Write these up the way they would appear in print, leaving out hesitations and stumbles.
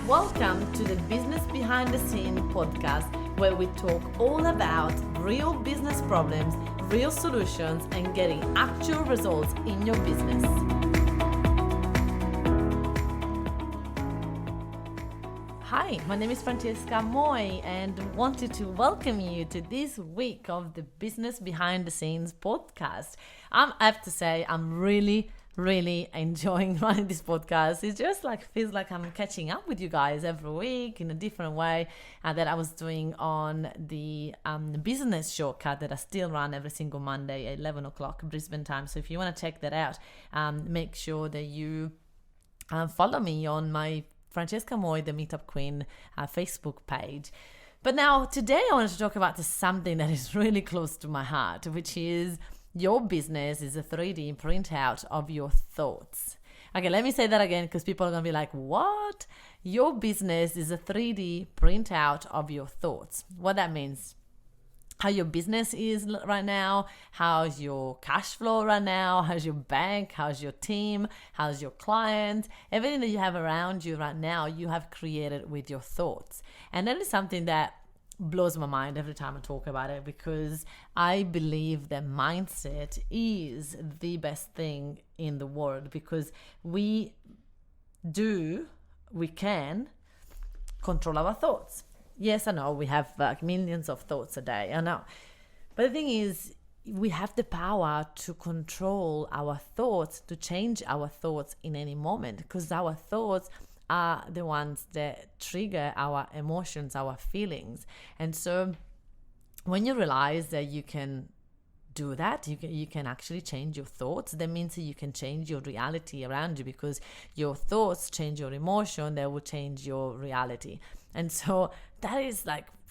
Welcome to the Business Behind the Scene podcast, where we talk all about real business problems, real solutions, and getting actual results in your business. Hi, my name is Francesca and wanted to welcome you to this week of the Business Behind the Scenes podcast. I have to say, I'm really enjoying running this podcast. It just feels like I'm catching up with you guys every week in a different way that I was doing on the business shortcut that I still run every single Monday at 11 o'clock Brisbane time. So if you want to check that out, make sure that you follow me on my Francesca Moy, the Meetup Queen Facebook page. But now today I wanted to talk about something that is really close to my heart, which is your business is a 3D printout of your thoughts. Okay, let me say that again because people are going to be like, what? Your business is a 3D printout of your thoughts. What that means, how your business is right now, how's your cash flow right now, how's your bank, how's your team, how's your client, everything that you have around you right now, you have created with your thoughts. And that is something that blows my mind every time I talk about it, because I believe that mindset is the best thing in the world, because we can control our thoughts. Yes, I know we have millions of thoughts a day, I know. But the thing is, we have the power to control our thoughts, to change our thoughts in any moment, because our thoughts are the ones that trigger our emotions, our feelings. And so when you realize that you can do that, you can actually change your thoughts, that means that you can change your reality around you, because your thoughts change your emotion, that will change your reality. And so that is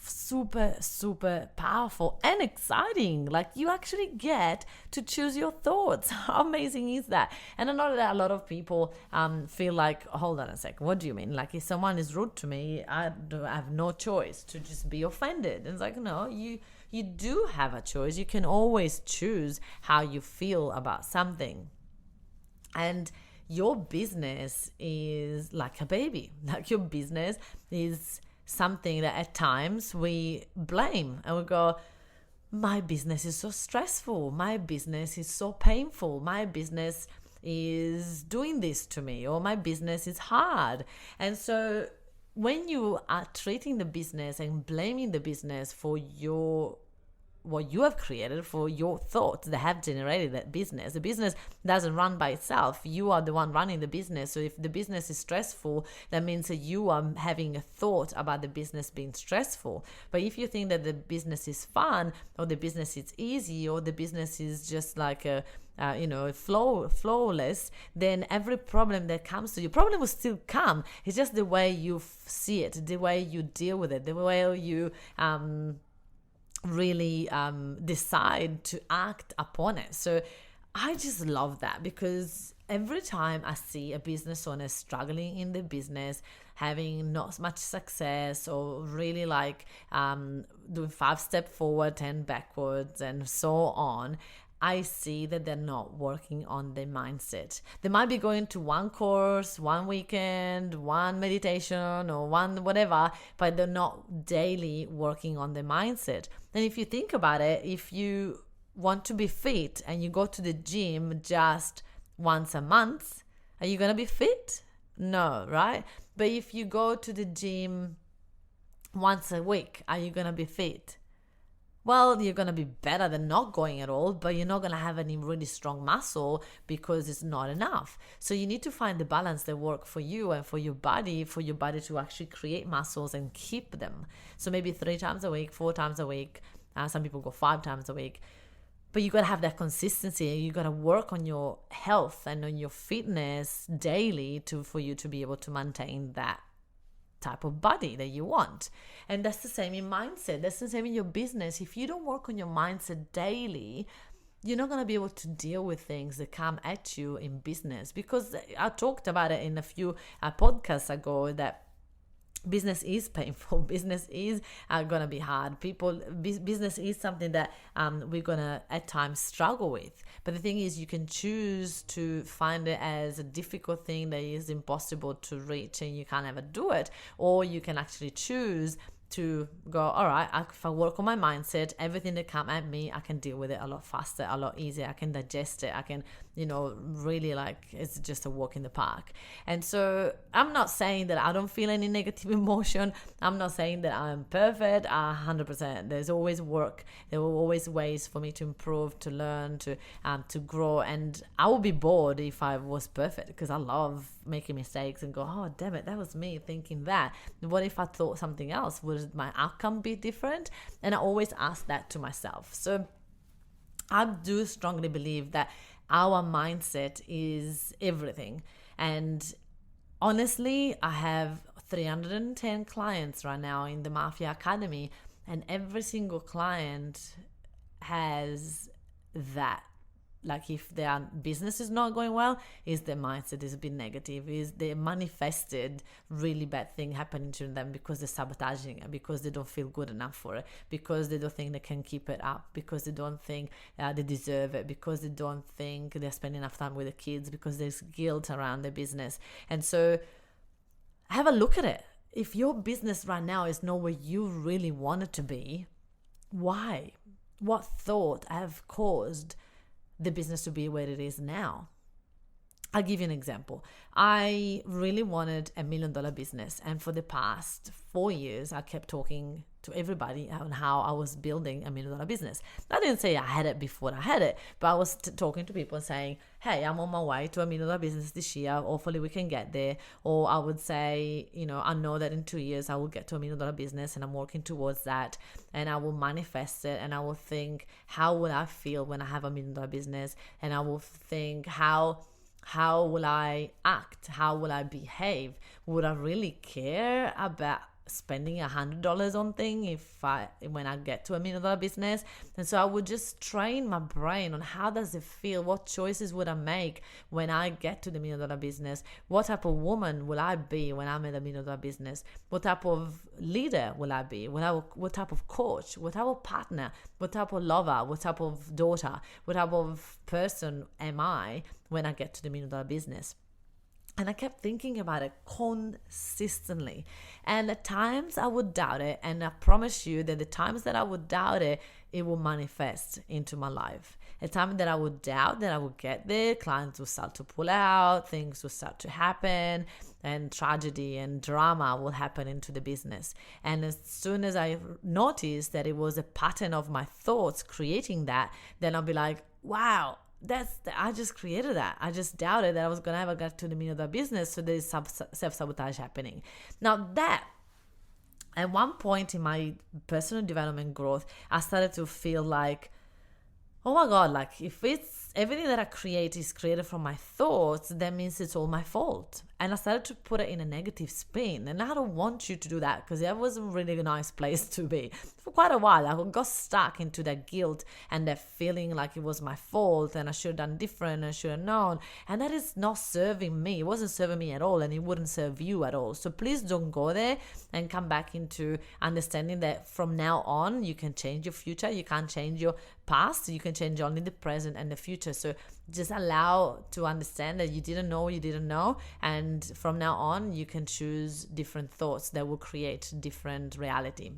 super powerful and exciting. You actually get to choose your thoughts. How amazing is that? And I know that a lot of people feel like, hold on a second, what do you mean? If someone is rude to me, I have no choice to just be offended. And it's no, you do have a choice. You can always choose how you feel about something. And your business is like a baby. Your business is something that at times we blame and we go, my business is so stressful, my business is so painful, my business is doing this to me, or my business is hard. And so when you are treating the business and blaming the business for what you have created, for your thoughts that have generated that business. The business doesn't run by itself. You are the one running the business. So if the business is stressful, that means that you are having a thought about the business being stressful. But if you think that the business is fun, or the business is easy, or the business is just flawless, then every problem that comes to you, problem will still come. It's just the way you see it, the way you deal with it, the way you really decide to act upon it. So I just love that, because every time I see a business owner struggling in the business, having not much success, or really doing 5 steps forward, 10 backwards, and so on, I see that they're not working on their mindset. They might be going to one course, one weekend, one meditation, or one whatever, but they're not daily working on their mindset. And if you think about it, if you want to be fit and you go to the gym just once a month, are you going to be fit? No, right? But if you go to the gym once a week, are you going to be fit? Well, you're going to be better than not going at all, but you're not going to have any really strong muscle because it's not enough. So you need to find the balance that works for you and for your body to actually create muscles and keep them. So maybe 3 times a week, 4 times a week. Some people go 5 times a week. But you got to have that consistency. You got to work on your health and on your fitness daily for you to be able to maintain that type of body that you want. And that's the same in mindset. That's the same in your business. If you don't work on your mindset daily, you're not going to be able to deal with things that come at you in business. Because I talked about it in a few podcasts ago, that business is painful. Business is gonna be hard. Business is something that we're gonna at times struggle with. But the thing is, you can choose to find it as a difficult thing that is impossible to reach and you can't ever do it, or you can actually choose to go, all right, if I work on my mindset, everything that come at me, I can deal with it a lot faster, a lot easier. I can digest it. I can, really it's just a walk in the park. And so I'm not saying that I don't feel any negative emotion. I'm not saying that I'm perfect 100%. There's always work. There were always ways for me to improve, to learn, to grow. And I would be bored if I was perfect, because I love making mistakes and go, oh, damn it, that was me thinking that. What if I thought something else? Would my outcome be different? And I always ask that to myself. So I do strongly believe that our mindset is everything. And honestly, I have 310 clients right now in the Mafia Academy, and every single client has that. Like, if their business is not going well, is their mindset is a bit negative, is they manifested really bad thing happening to them because they're sabotaging it, because they don't feel good enough for it, because they don't think they can keep it up, because they don't think they deserve it, because they don't think they're spending enough time with the kids, because there's guilt around their business. And so have a look at it. If your business right now is not where you really want it to be, why? What thought have caused the business to be where it is now? I'll give you an example. I really wanted $1 million business, and for the past 4 years I kept talking to everybody on how I was building $1 million business. I didn't say I had it before I had it, but I was talking to people saying, hey, I'm on my way to $1 million business this year, hopefully we can get there. Or I would say, I know that in 2 years I will get to $1 million business, and I'm working towards that, and I will manifest it, and I will think, how will I feel when I have $1 million business? And I will think, how will I act? How will I behave? Would I really care about spending $100 on thing when I get to $1 million business? And so I would just train my brain on how does it feel? What choices would I make when I get to the $1 million business? What type of woman will I be when I'm in the $1 million business? What type of leader will I be? What type of coach? What type of partner? What type of lover? What type of daughter? What type of person am I when I get to the $1 million business? And I kept thinking about it consistently. And at times I would doubt it. And I promise you that the times that I would doubt it, it will manifest into my life. At times that I would doubt that I would get there, clients will start to pull out, things will start to happen, and tragedy and drama will happen into the business. And as soon as I noticed that it was a pattern of my thoughts creating that, then I'll be like, wow, I just created that. I just doubted that I was going to ever get to the $1 million business. So there's self-sabotage happening. Now that, at one point in my personal development growth, I started to feel like, oh my God, like if it's everything that I create is created from my thoughts, that means it's all my fault. And I started to put it in a negative spin. And I don't want you to do that, because that was a really nice place to be. For quite a while, I got stuck into that guilt and that feeling like it was my fault and I should have done different and I should have known. And that is not serving me. It wasn't serving me at all, and it wouldn't serve you at all. So please don't go there, and come back into understanding that from now on, you can change your future. You can't change your past. You can change only the present and the future. So just allow to understand that you didn't know, and from now on you can choose different thoughts that will create different reality.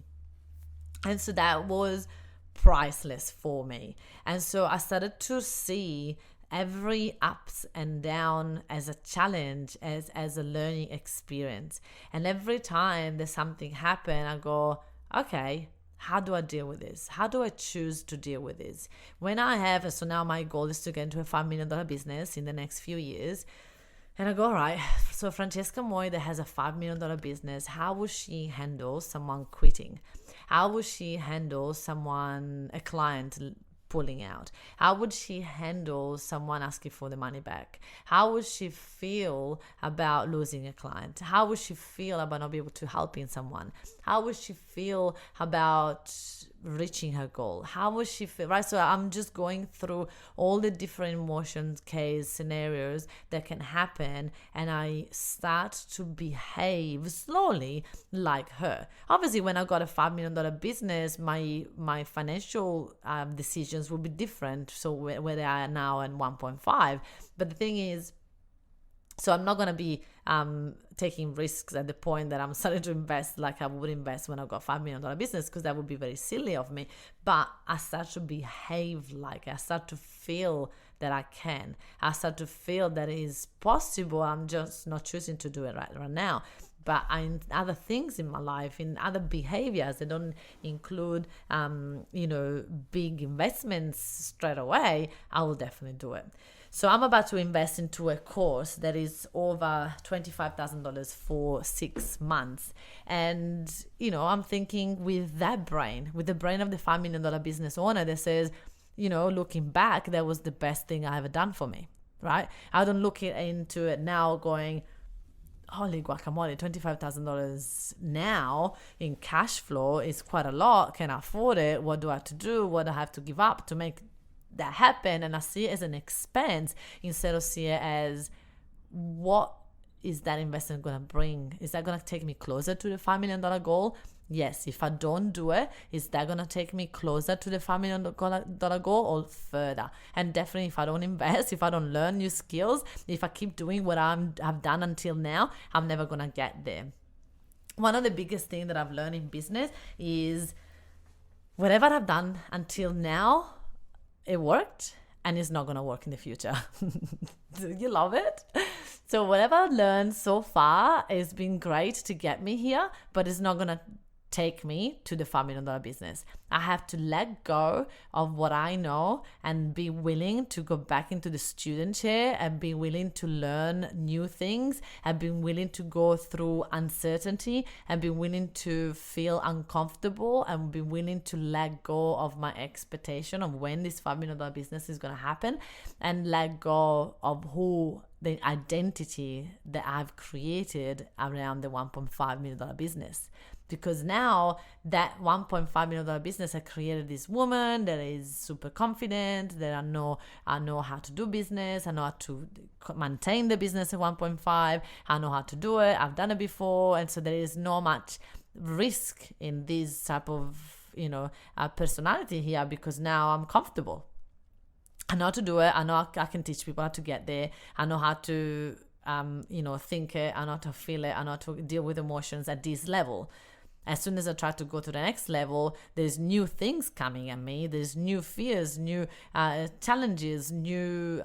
And so that was priceless for me. And so I started to see every ups and down as a challenge, as a learning experience. And every time there's something happen, I go, okay, how do I deal with this? How do I choose to deal with this? So now my goal is to get into a $5 million business in the next few years. And I go, all right, so Francesca Moy that has a $5 million business, how will she handle someone quitting? How will she handle a client pulling out? How would she handle someone asking for the money back? How would she feel about losing a client? How would she feel about not being able to helping someone? How would she feel about reaching her goal? How will she feel, right? So I'm just going through all the different emotions, case scenarios that can happen, and I start to behave slowly like her. Obviously, when I got a $5 million business, my financial decisions will be different. So where they are now and 1.5. But the thing is, so I'm not going to be taking risks at the point that I'm starting to invest like I would invest when I got $5 million business, because that would be very silly of me. But I start to behave like it. I start to feel that I can. I start to feel that it is possible. I'm just not choosing to do it right now. But in other things in my life, in other behaviors that don't include, big investments straight away, I will definitely do it. So I'm about to invest into a course that is over $25,000 for 6 months. And, I'm thinking with that brain, with the brain of the $5 million business owner that says, looking back, that was the best thing I ever done for me, right? I don't look into it now going, holy guacamole, $25,000 now in cash flow is quite a lot. Can I afford it? What do I have to do? What do I have to give up to make that happen? And I see it as an expense instead of see it as, what is that investment going to bring? Is that going to take me closer to the $5 million goal? Yes. If I don't do it, is that going to take me closer to the $5 million goal or further? And definitely, if I don't invest, if I don't learn new skills, if I keep doing what I've done until now, I'm never going to get there. One of the biggest things that I've learned in business is whatever I've done until now, it worked, and it's not going to work in the future. Do you love it? So whatever I've learned so far has been great to get me here, but it's not going to take me to the $5 million business. I have to let go of what I know and be willing to go back into the student chair and be willing to learn new things and be willing to go through uncertainty and be willing to feel uncomfortable and be willing to let go of my expectation of when this $5 million business is going to happen and let go of the identity that I've created around the $1.5 million business. Because now that $1.5 million business, I created this woman that is super confident, that I know how to do business, I know how to maintain the business at 1.5, I know how to do it, I've done it before, and so there is no much risk in this type of personality here, because now I'm comfortable. I know how to do it, I know I can teach people how to get there, I know how to think it, I know how to feel it, I know how to deal with emotions at this level. As soon as I try to go to the next level, there's new things coming at me. There's new fears, new challenges, new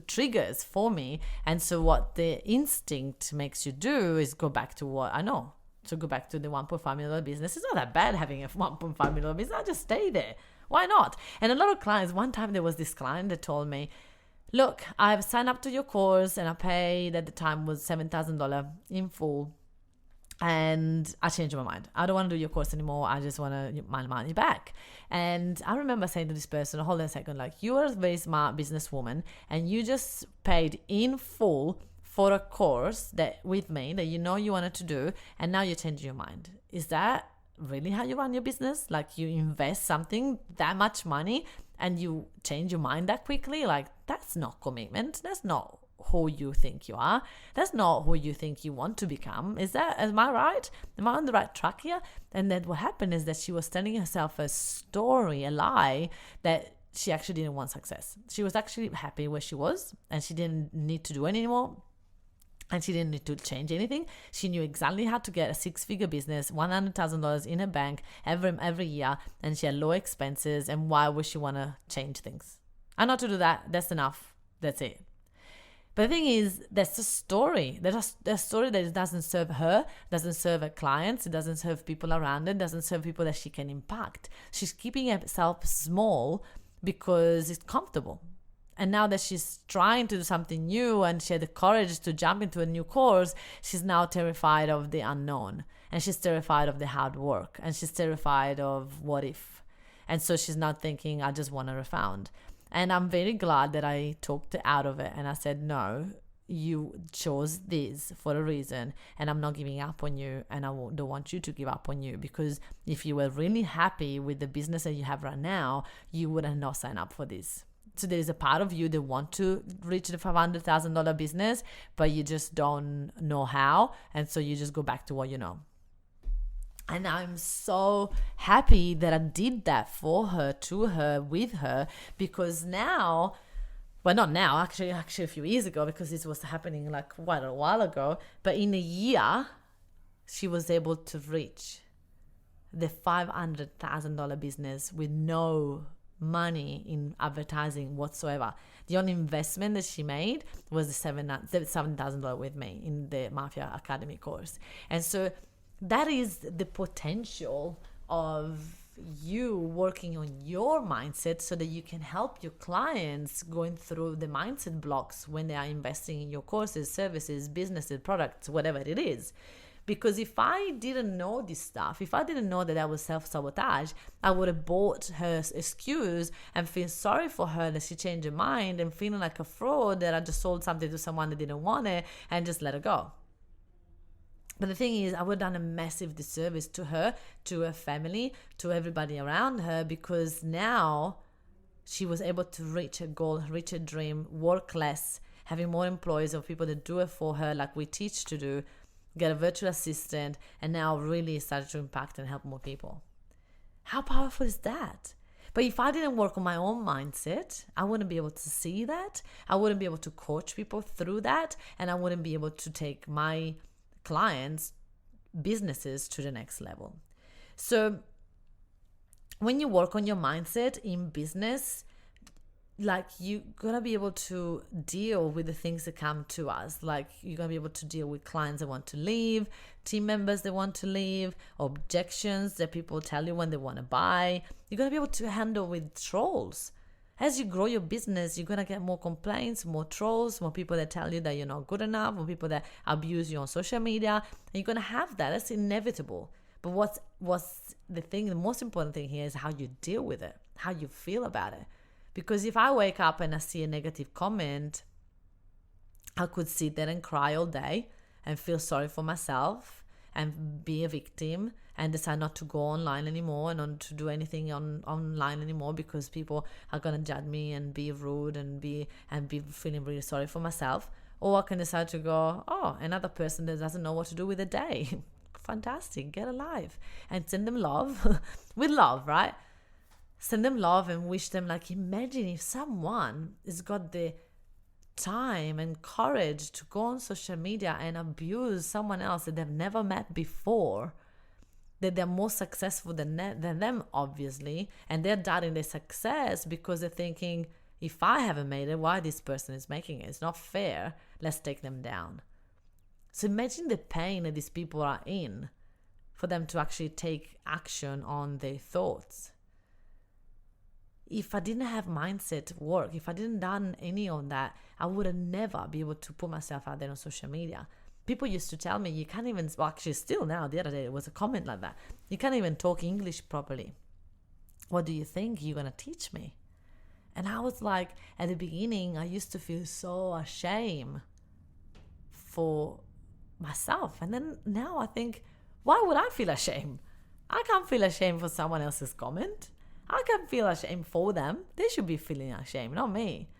triggers for me. And so what the instinct makes you do is go back to what I know. So go back to the $1.5 million business. It's not that bad having a $1.5 million business. I'll just stay there. Why not? And a lot of clients, one time there was this client that told me, look, I've signed up to your course and I paid, at the time was $7,000 in full. And I changed my mind. I don't want to do your course anymore. I just want my money back. And I remember saying to this person, hold on a second, like, you are a very smart businesswoman and you just paid in full for a course that with me that you wanted to do, and now you change your mind. Is that really how you run your business? Like, you invest something, that much money, and you change your mind that quickly? Like, that's not commitment. That's not who you think you are. That's not who you think you want to become. Am I right? Am I on the right track here? And then what happened is that she was telling herself a story, a lie, that she actually didn't want success. She was actually happy where she was, and she didn't need to do it anymore. And she didn't need to change anything. She knew exactly how to get a 6-figure business, $100,000 in her bank every year, and she had low expenses. And why would she want to change things? I know to do that. That's enough. That's it. But the thing is, that's a story. That's a story that doesn't serve her, doesn't serve her clients, it doesn't serve people around her, doesn't serve people that she can impact. She's keeping herself small because it's comfortable. And now that she's trying to do something new and she had the courage to jump into a new course, she's now terrified of the unknown. And she's terrified of the hard work. And she's terrified of what if. And so she's not thinking, I just want a refund. And I'm very glad that I talked her out of it. And I said, no, you chose this for a reason, and I'm not giving up on you, and I don't want you to give up on you, because if you were really happy with the business that you have right now, you would have not signed up for this. So there is a part of you that want to reach the $500,000 business, but you just don't know how, and so you just go back to what you know. And I'm so happy that I did that for her, to her, with her, because now, well, not now, actually a few years ago, because this was happening like quite a while ago, but in a year, she was able to reach the $500,000 business with no money in advertising whatsoever. The only investment that she made was the $7,000 with me in the Mafia Academy course. And so that is the potential of you working on your mindset so that you can help your clients going through the mindset blocks when they are investing in your courses, services, businesses, products, whatever it is. Because if I didn't know this stuff, if I didn't know that that was self-sabotage, I would have bought her excuse and feel sorry for her that she changed her mind, and feeling like a fraud that I just sold something to someone that didn't want it, and just let her go. But the thing is, I would have done a massive disservice to her, to her family, to everybody around her, because now she was able to reach her goal, reach her dream, work less, having more employees or people that do it for her like we teach to do, get a virtual assistant, and now really started to impact and help more people. How powerful is that? But if I didn't work on my own mindset, I wouldn't be able to see that. I wouldn't be able to coach people through that. And I wouldn't be able to take my clients' businesses to the next level. So when you work on your mindset in business, like, you're gonna be able to deal with the things that come to us. Like, you're gonna be able to deal with clients that want to leave, team members that want to leave, objections that people tell you when they want to buy. You're gonna be able to handle with trolls. As you grow your business, you're gonna get more complaints, more trolls, more people that tell you that you're not good enough, more people that abuse you on social media. And you're gonna have that. That's inevitable. But what's the thing? The most important thing here is how you deal with it, how you feel about it. Because if I wake up and I see a negative comment, I could sit there and cry all day and feel sorry for myself and be a victim and decide not to go online anymore and not to do anything online anymore because people are going to judge me and be rude and be feeling really sorry for myself. Or I can decide to go, oh, another person that doesn't know what to do with a day. Fantastic, get alive. And send them love with love, right? Send them love and wish them, like, imagine if someone has got the time and courage to go on social media and abuse someone else that they've never met before, that they're more successful than them, obviously, and they're doubting their success because they're thinking, if I haven't made it, why this person is making it? It's not fair. Let's take them down. So imagine the pain that these people are in for them to actually take action on their thoughts. If I didn't have mindset work, if I didn't done any of that, I would have never be able to put myself out there on social media. People used to tell me, you can't even, well, actually still now, the other day it was a comment like that, you can't even talk English properly. What do you think you're going to teach me? And I was like, at the beginning, I used to feel so ashamed for myself. And then now I think, why would I feel ashamed? I can't feel ashamed for someone else's comment. I can feel ashamed for them. They should be feeling ashamed, not me.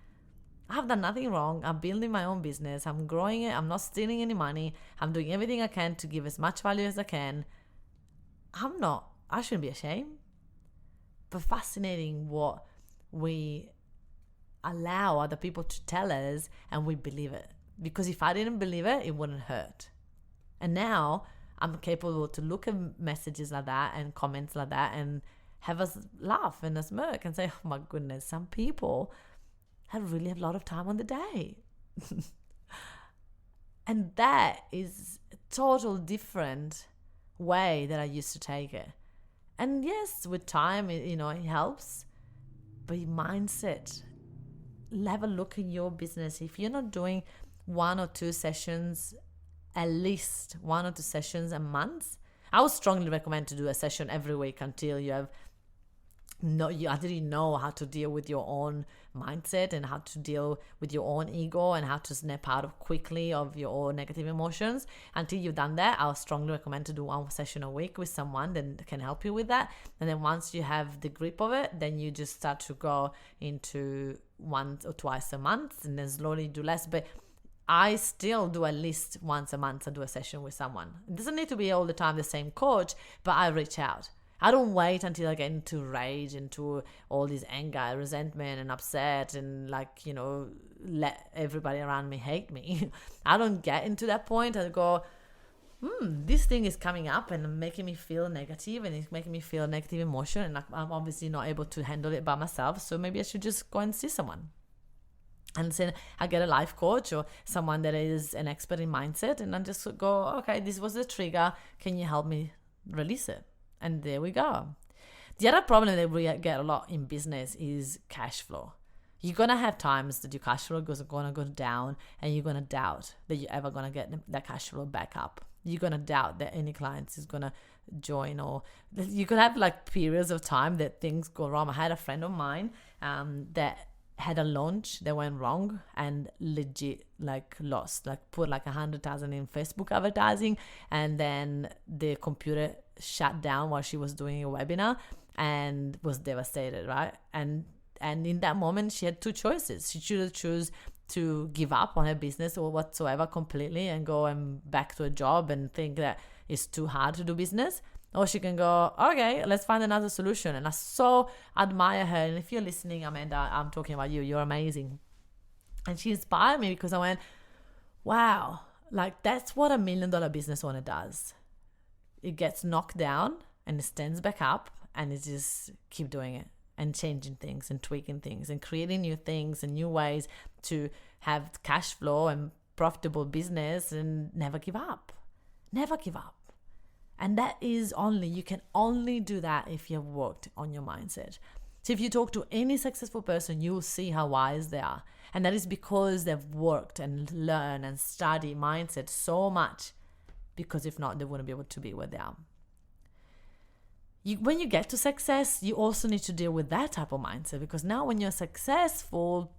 I've done nothing wrong. I'm building my own business. I'm growing it. I'm not stealing any money. I'm doing everything I can to give as much value as I can. I shouldn't be ashamed. But fascinating what we allow other people to tell us and we believe it. Because if I didn't believe it, it wouldn't hurt. And now I'm capable to look at messages like that and comments like that and have us laugh and a smirk and say, oh my goodness, some people have really a lot of time on the day. And that is a total different way that I used to take it. And yes, with time, it helps. But your mindset, have a look in your business. If you're not doing 1 or 2 sessions, at least 1 or 2 sessions a month, I would strongly recommend to do a session every week until you have no, you actually know how to deal with your own mindset and how to deal with your own ego and how to snap out of quickly of your own negative emotions. Until you've done that, I'll strongly recommend to do one session a week with someone that can help you with that. And then once you have the grip of it, then you just start to go into once or twice a month and then slowly do less. But I still do at least once a month. I do a session with someone. It doesn't need to be all the time the same coach, but I reach out. I don't wait until I get into rage, into all this anger, resentment and upset and let everybody around me hate me. I don't get into that point. I go, this thing is coming up and making me feel negative and it's making me feel negative emotion and I'm obviously not able to handle it by myself. So maybe I should just go and see someone. And then I get a life coach or someone that is an expert in mindset and I just go, okay, this was the trigger. Can you help me release it? And there we go. The other problem that we get a lot in business is cash flow. You're going to have times that your cash flow is going to go down and you're going to doubt that you're ever going to get that cash flow back up. You're going to doubt that any clients is going to join, or you could have periods of time that things go wrong. I had a friend of mine that had a launch that went wrong and legit lost, put 100,000 in Facebook advertising and then the computer shut down while she was doing a webinar and was devastated, right? And in that moment she had two choices. She should choose to give up on her business or whatsoever completely and go and back to a job and think that it's too hard to do business, or she can go, okay, let's find another solution. And I so admire her. And if you're listening, Amanda, I'm talking about you. You're amazing. And she inspired me because I went, wow, that's what $1 million business owner does. It gets knocked down and it stands back up and it just keep doing it and changing things and tweaking things and creating new things and new ways to have cash flow and profitable business and never give up. Never give up. And that is you can only do that if you've worked on your mindset. So if you talk to any successful person, you'll see how wise they are. And that is because they've worked and learned and studied mindset so much, because if not, they wouldn't be able to be where they are. When you get to success, you also need to deal with that type of mindset, because now when you're successful,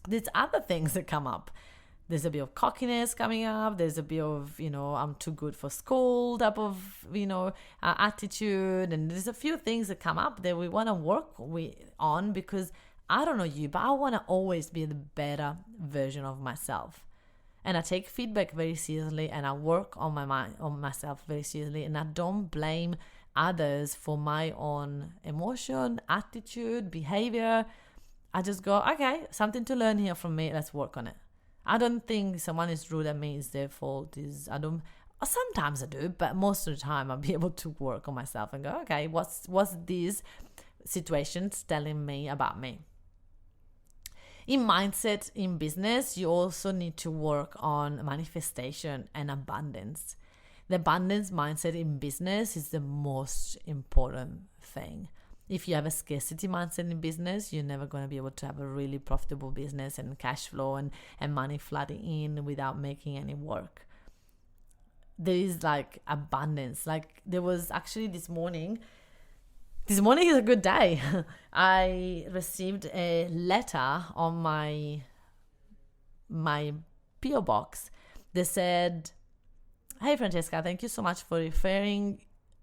there's other things that come up. There's a bit of cockiness coming up. There's a bit of, I'm too good for school type of, attitude. And there's a few things that come up that we want to work on, because I don't know you, but I want to always be the better version of myself. And I take feedback very seriously and I work on myself very seriously. And I don't blame others for my own emotion, attitude, behavior. I just go, okay, something to learn here from me. Let's work on it. I don't think someone is rude at me is their fault. Sometimes I do, but most of the time I'll be able to work on myself and go, okay, what's these situations telling me about me? In mindset, in business, you also need to work on manifestation and abundance. The abundance mindset in business is the most important thing. If you have a scarcity mindset in business, you're never going to be able to have a really profitable business and cash flow and money flooding in without making any work. There is abundance. There was actually this morning is a good day. I received a letter on my PO box that said, "Hey Francesca, thank you so much for referring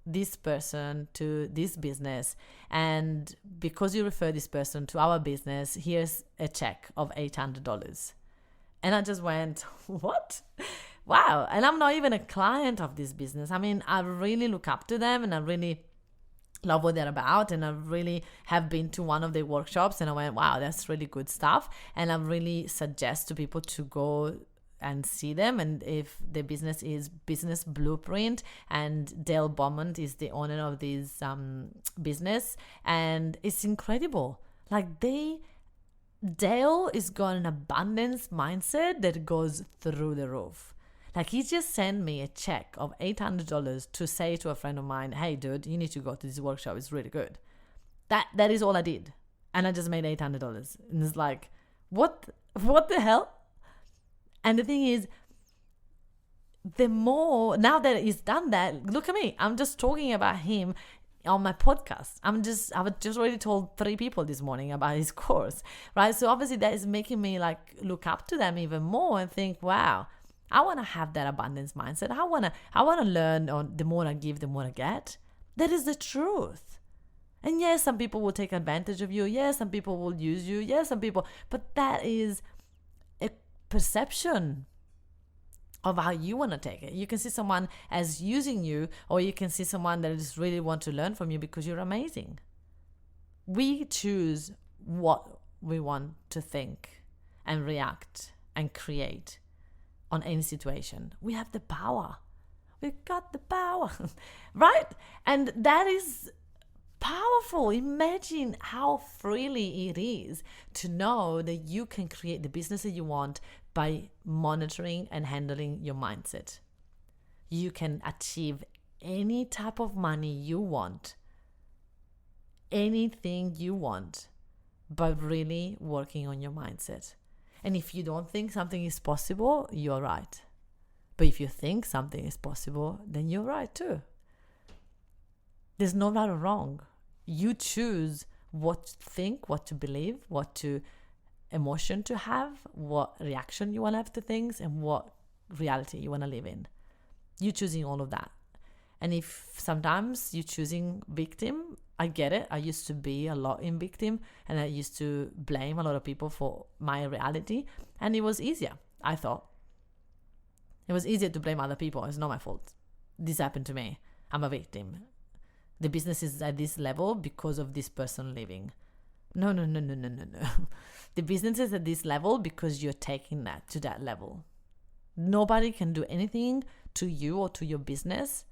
this person to this business, and because you refer this person to our business, here's a check of $800. And I just went, what? Wow. And I'm not even a client of this business. I mean, I really look up to them and I really love what they're about, and I really have been to one of their workshops and I went, wow, that's really good stuff. And I really suggest to people to go and see them. And if the business is Business Blueprint, and Dale Beaumont is the owner of this business, and it's incredible. Dale is got an abundance mindset that goes through the roof. He just sent me a check of $800 to say to a friend of mine, hey dude, you need to go to this workshop, it's really good. That is all I did, and I just made $800. And it's what the hell? And the thing is, the more, now that he's done that, look at me. I'm just talking about him on my podcast. I've just already told 3 people this morning about his course, right? So obviously that is making me like look up to them even more and think, wow, I want to have that abundance mindset. I want to learn on the more I give, the more I get. That is the truth. And yes, some people will take advantage of you. Yes, some people will use you. Yes, some people, but that is a perception of how you want to take it. You can see someone as using you, or you can see someone that just really want to learn from you because you're amazing. We choose what we want to think and react and create on any situation. We have the power. We've got the power, right? And that is powerful. Imagine how freely it is to know that you can create the business that you want by monitoring and handling your mindset. You can achieve any type of money you want, anything you want, by really working on your mindset. And if you don't think something is possible, you're right. But if you think something is possible, then you're right too. There's no right or wrong. You choose what to think, what to believe, what to emotion to have, what reaction you want to have to things, and what reality you want to live in. You choosing all of that. And if sometimes you're choosing victim, I get it. I used to be a lot in victim, and I used to blame a lot of people for my reality. And it was easier, I thought. It was easier to blame other people. It's not my fault. This happened to me. I'm a victim. The business is at this level because of this person leaving. No. The business is at this level because you're taking that to that level. Nobody can do anything to you or to your business.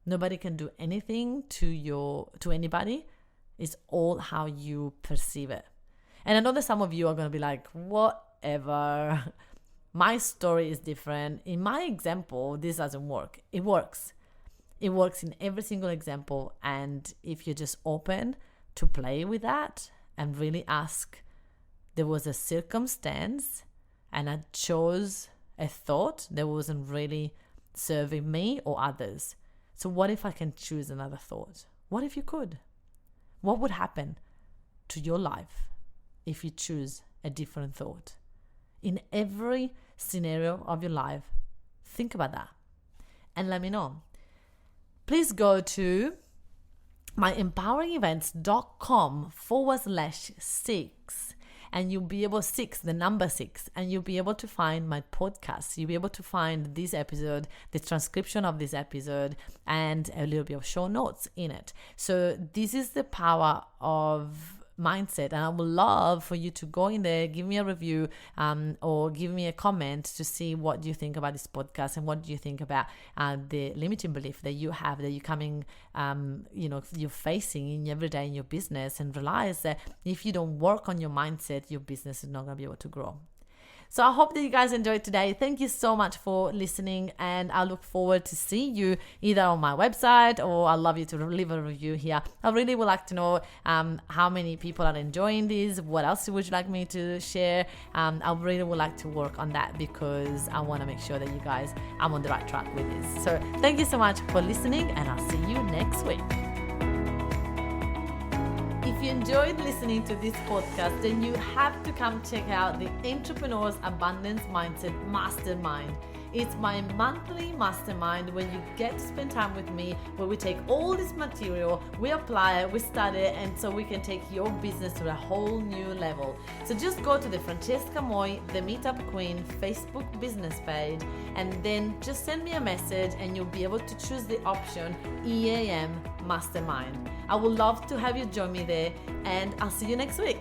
Nobody can do anything to anybody. It's all how you perceive it. And I know that some of you are going to be like, whatever. My story is different. In my example, this doesn't work. It works. It works in every single example. And if you're just open to play with that and really ask, there was a circumstance and I chose a thought that wasn't really serving me or others. So what if I can choose another thought? What if you could? What would happen to your life if you choose a different thought? In every scenario of your life, think about that and let me know. Please go to myempoweringevents.com/6 and you'll be able, the number 6, and you'll be able to find my podcast. You'll be able to find this episode, the transcription of this episode, and a little bit of show notes in it. So this is the power of mindset, and I would love for you to go in there, give me a review, or give me a comment to see what you think about this podcast and what do you think about the limiting belief that you have, that you're coming, you're facing in every day in your business, and realize that if you don't work on your mindset, your business is not going to be able to grow. So I hope that you guys enjoyed today. Thank you so much for listening, and I look forward to see you either on my website, or I'd love you to leave a review here. I really would like to know how many people are enjoying this. What else would you like me to share? I really would like to work on that because I want to make sure that you guys, I'm on the right track with this. So thank you so much for listening, and I'll see you next week. If you enjoyed listening to this podcast, then you have to come check out the Entrepreneur's Abundance Mindset Mastermind. It's my monthly mastermind where you get to spend time with me, where we take all this material, we apply it, we study it, and so we can take your business to a whole new level. So just go to the Francesca Moy, the Meetup Queen Facebook business page, and then just send me a message and you'll be able to choose the option EAM Mastermind. I would love to have you join me there, and I'll see you next week.